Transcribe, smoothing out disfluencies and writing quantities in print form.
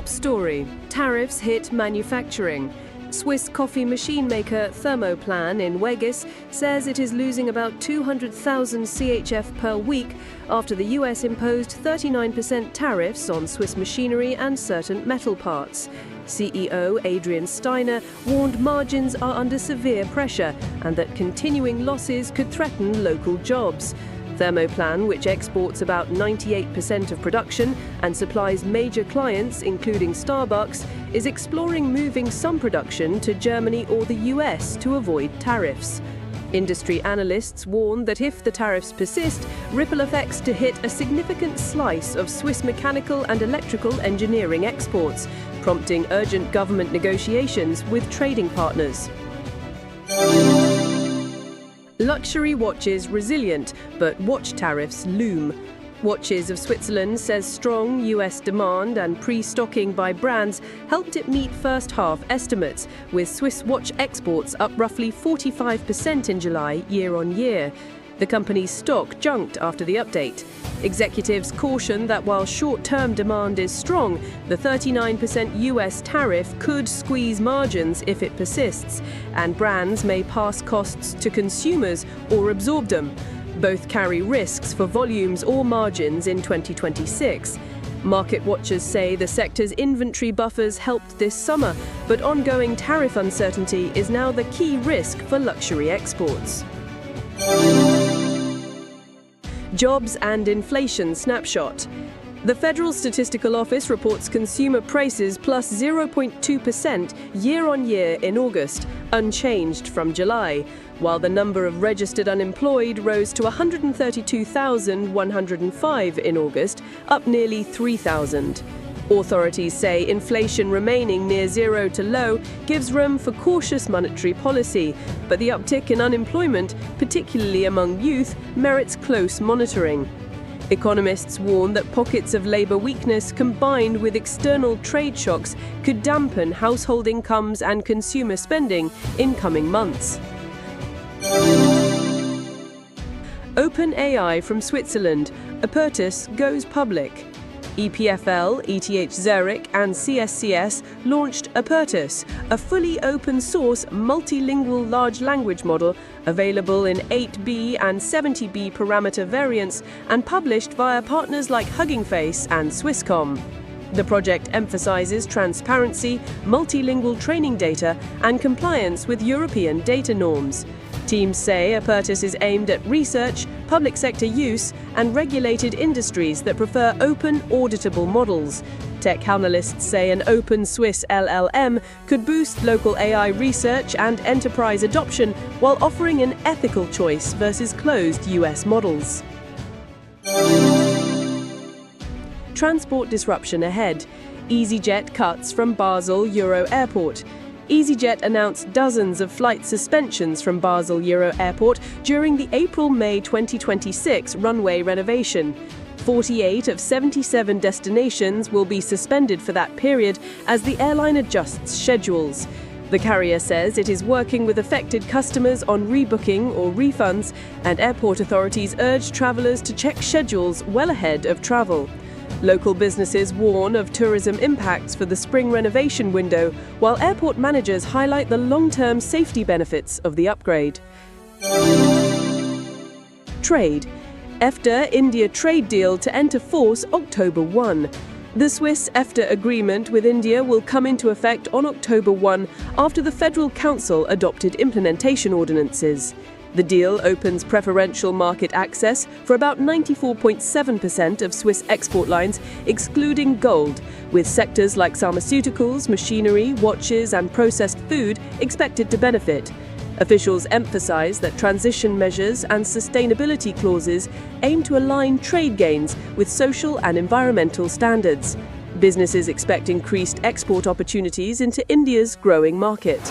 story: tariffs hit manufacturing. Swiss coffee machine maker Thermoplan in Weggis says it is losing about 200,000 CHF per week after the US imposed 39% tariffs on Swiss machinery and certain metal parts. CEO Adrian Steiner warned margins are under severe pressure and that continuing losses could threaten local jobs. Thermoplan, which exports about 98% of production and supplies major clients including Starbucks, is exploring moving some production to Germany or the US to avoid tariffs. Industry analysts warn that if the tariffs persist, ripple effects to hit a significant slice of Swiss mechanical and electrical engineering exports, prompting urgent government negotiations with trading partners. Luxury watches resilient, but watch tariffs loom. Watches of Switzerland says strong US demand and pre-stocking by brands helped it meet first-half estimates, with Swiss watch exports up roughly 45% in July year-on-year. The company's stock junked after the update. Executives caution that while short-term demand is strong, the 39% US tariff could squeeze margins if it persists, and brands may pass costs to consumers or absorb them. Both carry risks for volumes or margins in 2026. Market watchers say the sector's inventory buffers helped this summer, but ongoing tariff uncertainty is now the key risk for luxury exports. Jobs and inflation snapshot. The Federal Statistical Office reports consumer prices plus 0.2% year-on-year in August, unchanged from July, while the number of registered unemployed rose to 132,105 in August, up nearly 3,000. Authorities say inflation remaining near zero to low gives room for cautious monetary policy, but the uptick in unemployment, particularly among youth, merits close monitoring. Economists warn that pockets of labour weakness combined with external trade shocks could dampen household incomes and consumer spending in coming months. OpenAI from Switzerland, Apertus goes public. EPFL ETH Zurich and CSCS launched Apertus, a fully open-source multilingual large language model available in 8B and 70B parameter variants and published via partners like Hugging Face and Swisscom. The project emphasizes transparency, multilingual training data, and compliance with European data norms. Teams say Apertus is aimed at research, public sector use, and regulated industries that prefer open, auditable models. Tech analysts say an open Swiss LLM could boost local AI research and enterprise adoption while offering an ethical choice versus closed US models. Transport disruption ahead. EasyJet cuts from Basel Euro Airport. EasyJet announced dozens of flight suspensions from Basel Euro Airport during the April-May 2026 runway renovation. 48 of 77 destinations will be suspended for that period as the airline adjusts schedules. The carrier says it is working with affected customers on rebooking or refunds, and airport authorities urge travellers to check schedules well ahead of travel. Local businesses warn of tourism impacts for the spring renovation window, while airport managers highlight the long-term safety benefits of the upgrade. Trade. EFTA-India trade deal to enter force October 1. The Swiss EFTA agreement with India will come into effect on October 1 after the Federal Council adopted implementation ordinances. The deal opens preferential market access for about 94.7% of Swiss export lines, excluding gold, with sectors like pharmaceuticals, machinery, watches, and processed food expected to benefit. Officials emphasize that transition measures and sustainability clauses aim to align trade gains with social and environmental standards. Businesses expect increased export opportunities into India's growing market.